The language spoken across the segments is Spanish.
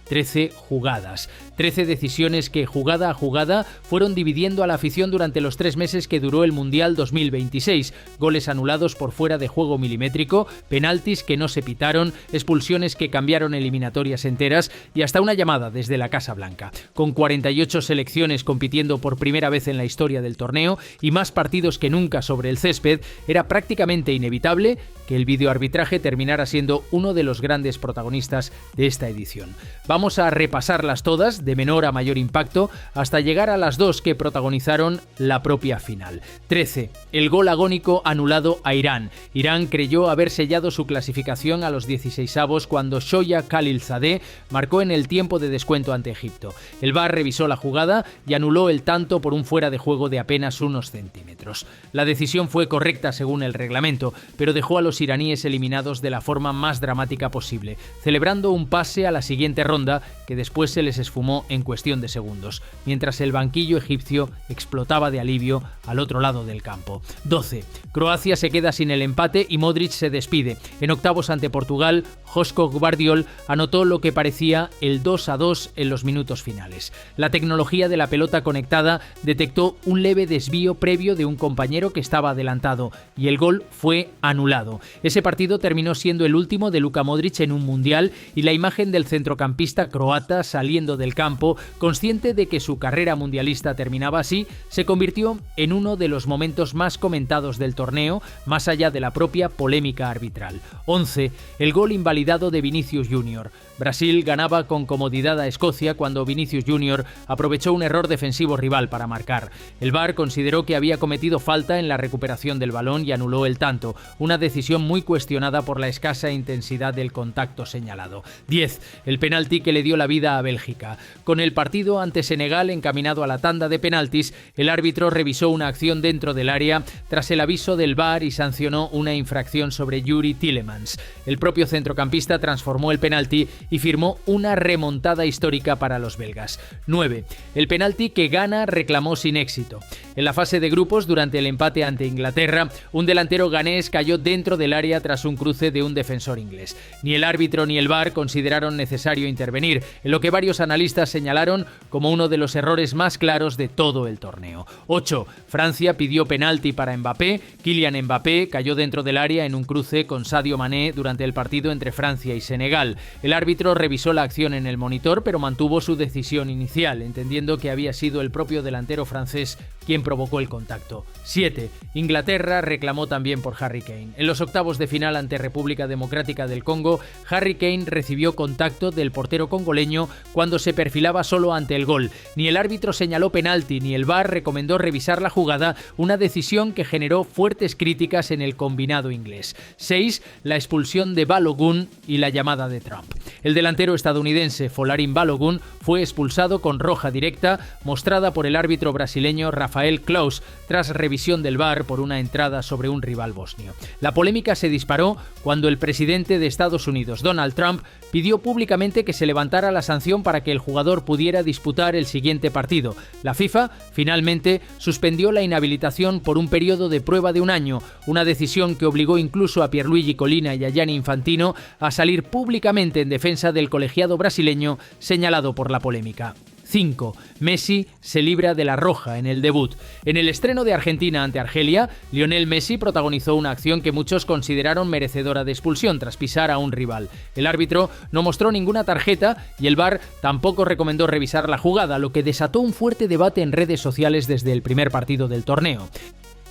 13 jugadas. 13 decisiones que, jugada a jugada, fueron dividiendo a la afición durante los 3 meses que duró el Mundial 2026. Goles anulados por fuera de juego milimétrico, penaltis que no se pitaron, expulsiones que cambiaron eliminatorias enteras y hasta una llamada desde la Casa Blanca. Con 48 selecciones compitiendo por primera vez en la historia del torneo y más partidos que nunca sobre el césped, era prácticamente inevitable que el videoarbitraje terminara siendo uno de los grandes protagonistas de esta edición. Vamos a repasarlas todas, de menor a mayor impacto, hasta llegar a las 2 que protagonizaron la propia final. 13. El gol agónico anulado a Irán. Irán creyó haber sellado su clasificación a los 16avos cuando Shoya Khalilzadeh marcó en el tiempo de descuento ante Egipto. El VAR revisó la jugada y anuló el tanto por un fuera de juego de apenas unos centímetros. La decisión fue correcta según el reglamento, pero dejó a los iraníes eliminados de la forma más dramática posible, celebrando un pase a la siguiente ronda que después se les esfumó en cuestión de segundos, mientras el banquillo egipcio explotaba de alivio al otro lado del campo. 12. Croacia se queda sin el empate y Modric se despide. En octavos ante Portugal, Joško Gvardiol anotó lo que parecía el 2-2 en los minutos finales. La tecnología de la pelota conectada detectó un leve desvío previo de un compañero que estaba adelantado y el gol fue anulado. Ese partido terminó siendo el último de Luka Modric en un mundial y la imagen del centrocampista croata saliendo del campo, consciente de que su carrera mundialista terminaba así, se convirtió en uno de los momentos más comentados del torneo, más allá de la propia polémica arbitral. 11. El gol invalidado de Vinicius Junior. Brasil ganaba con comodidad a Escocia cuando Vinicius Junior aprovechó un error defensivo rival para marcar. El VAR consideró que había cometido falta en la recuperación del balón y anuló el tanto, una decisión muy cuestionada por la escasa intensidad del contacto señalado. 10. El penalti que le dio la vida a Bélgica. Con el partido ante Senegal encaminado a la tanda de penaltis, el árbitro revisó una acción dentro del área tras el aviso del VAR y sancionó una infracción sobre Yuri Tielemans. El propio centrocampista transformó el penalti y firmó una remontada histórica para los belgas. 9. El penalti que Ghana reclamó sin éxito. En la fase de grupos, durante el empate ante Inglaterra, un delantero ganés cayó dentro del área tras un cruce de un defensor inglés. Ni el árbitro ni el VAR consideraron necesario intervenir, en lo que varios analistas señalaron como uno de los errores más claros de todo el torneo. 8. Francia pidió penalti para Mbappé. Kylian Mbappé cayó dentro del área en un cruce con Sadio Mané durante el partido entre Francia y Senegal. El árbitro revisó la acción en el monitor, pero mantuvo su decisión inicial, entendiendo que había sido el propio delantero francés quien provocó el contacto. 7. Inglaterra reclamó también por Harry Kane. En los octavos de final ante República Democrática del Congo, Harry Kane recibió contacto del portero congoleño cuando se perfilaba solo ante el gol. Ni el árbitro señaló penalti ni el VAR recomendó revisar la jugada, una decisión que generó fuertes críticas en el combinado inglés. 6. La expulsión de Balogun y la llamada de Trump. El delantero estadounidense Folarin Balogun fue expulsado con roja directa mostrada por el árbitro brasileño Rafael Claus tras revisión del VAR por una entrada sobre un rival bosnio. La polémica se disparó cuando el presidente de Estados Unidos, Donald Trump, pidió públicamente que se levantara la sanción para que el jugador pudiera disputar el siguiente partido. La FIFA finalmente suspendió la inhabilitación por un periodo de prueba de un año, una decisión que obligó incluso a Pierluigi Collina y a Gianni Infantino a salir públicamente en defensa del colegiado brasileño señalado por la polémica. 5. Messi se libra de la roja en el debut. En el estreno de Argentina ante Argelia, Lionel Messi protagonizó una acción que muchos consideraron merecedora de expulsión tras pisar a un rival. El árbitro no mostró ninguna tarjeta y el VAR tampoco recomendó revisar la jugada, lo que desató un fuerte debate en redes sociales desde el primer partido del torneo.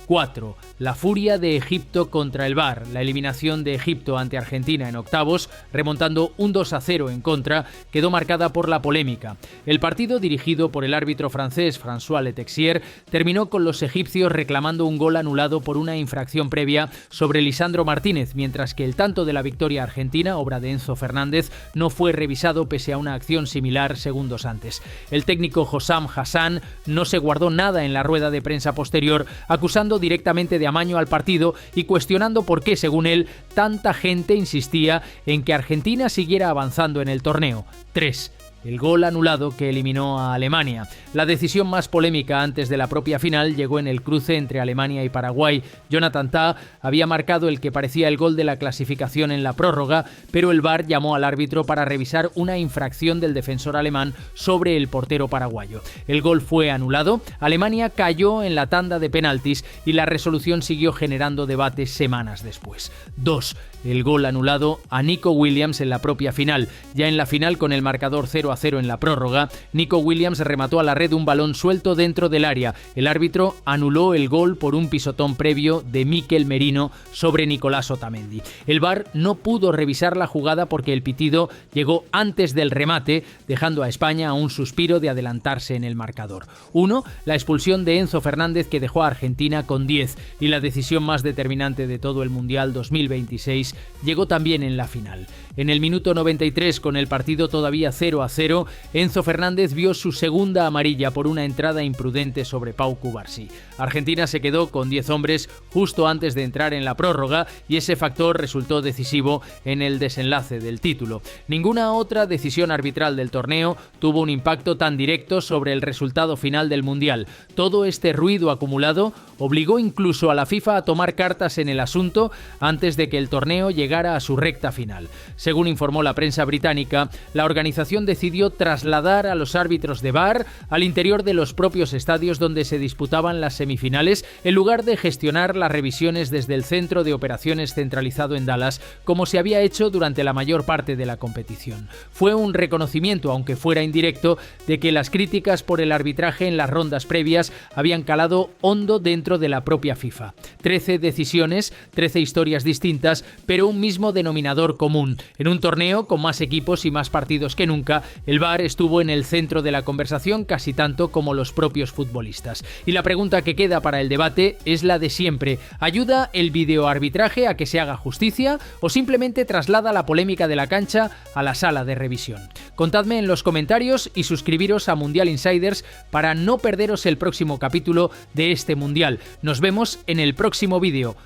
4. La furia de Egipto contra el VAR. La eliminación de Egipto ante Argentina en octavos, remontando un 2-0 en contra, quedó marcada por la polémica. El partido, dirigido por el árbitro francés François Letexier, terminó con los egipcios reclamando un gol anulado por una infracción previa sobre Lisandro Martínez, mientras que el tanto de la victoria argentina, obra de Enzo Fernández, no fue revisado pese a una acción similar segundos antes. El técnico Hossam Hassan no se guardó nada en la rueda de prensa posterior, acusando directamente de amaño al partido y cuestionando por qué, según él, tanta gente insistía en que Argentina siguiera avanzando en el torneo. 3. el gol anulado que eliminó a Alemania. La decisión más polémica antes de la propia final llegó en el cruce entre Alemania y Paraguay. Jonathan Tah había marcado el que parecía el gol de la clasificación en la prórroga, pero el VAR llamó al árbitro para revisar una infracción del defensor alemán sobre el portero paraguayo. El gol fue anulado, Alemania cayó en la tanda de penaltis y la resolución siguió generando debates semanas después. 2. El gol anulado a Nico Williams en la propia final. Ya en la final, con el marcador 0-0 en la prórroga, Nico Williams remató a la red un balón suelto dentro del área. El árbitro anuló el gol por un pisotón previo de Mikel Merino sobre Nicolás Otamendi. El VAR no pudo revisar la jugada porque el pitido llegó antes del remate, dejando a España a un suspiro de adelantarse en el marcador. 1. La expulsión de Enzo Fernández, que dejó a Argentina con 10, y la decisión más determinante de todo el Mundial 2026 llegó también en la final. En el minuto 93, con el partido todavía 0-0, Enzo Fernández vio su segunda amarilla por una entrada imprudente sobre Pau Cubarsí. Argentina se quedó con 10 hombres justo antes de entrar en la prórroga y ese factor resultó decisivo en el desenlace del título. Ninguna otra decisión arbitral del torneo tuvo un impacto tan directo sobre el resultado final del Mundial. Todo este ruido acumulado obligó incluso a la FIFA a tomar cartas en el asunto antes de que el torneo llegara a su recta final. Según informó la prensa británica, la organización decidió trasladar a los árbitros de VAR al interior de los propios estadios donde se disputaban las semifinales, en lugar de gestionar las revisiones desde el centro de operaciones centralizado en Dallas, como se había hecho durante la mayor parte de la competición. Fue un reconocimiento, aunque fuera indirecto, de que las críticas por el arbitraje en las rondas previas habían calado hondo dentro de la propia FIFA. 13 decisiones, 13 historias distintas, pero un mismo denominador común. En un torneo con más equipos y más partidos que nunca, el VAR estuvo en el centro de la conversación casi tanto como los propios futbolistas. Y la pregunta que queda para el debate es la de siempre. ¿Ayuda el videoarbitraje a que se haga justicia o simplemente traslada la polémica de la cancha a la sala de revisión? Contadme en los comentarios y suscribiros a Mundial Insiders para no perderos el próximo capítulo de este Mundial. Nos vemos en el próximo vídeo.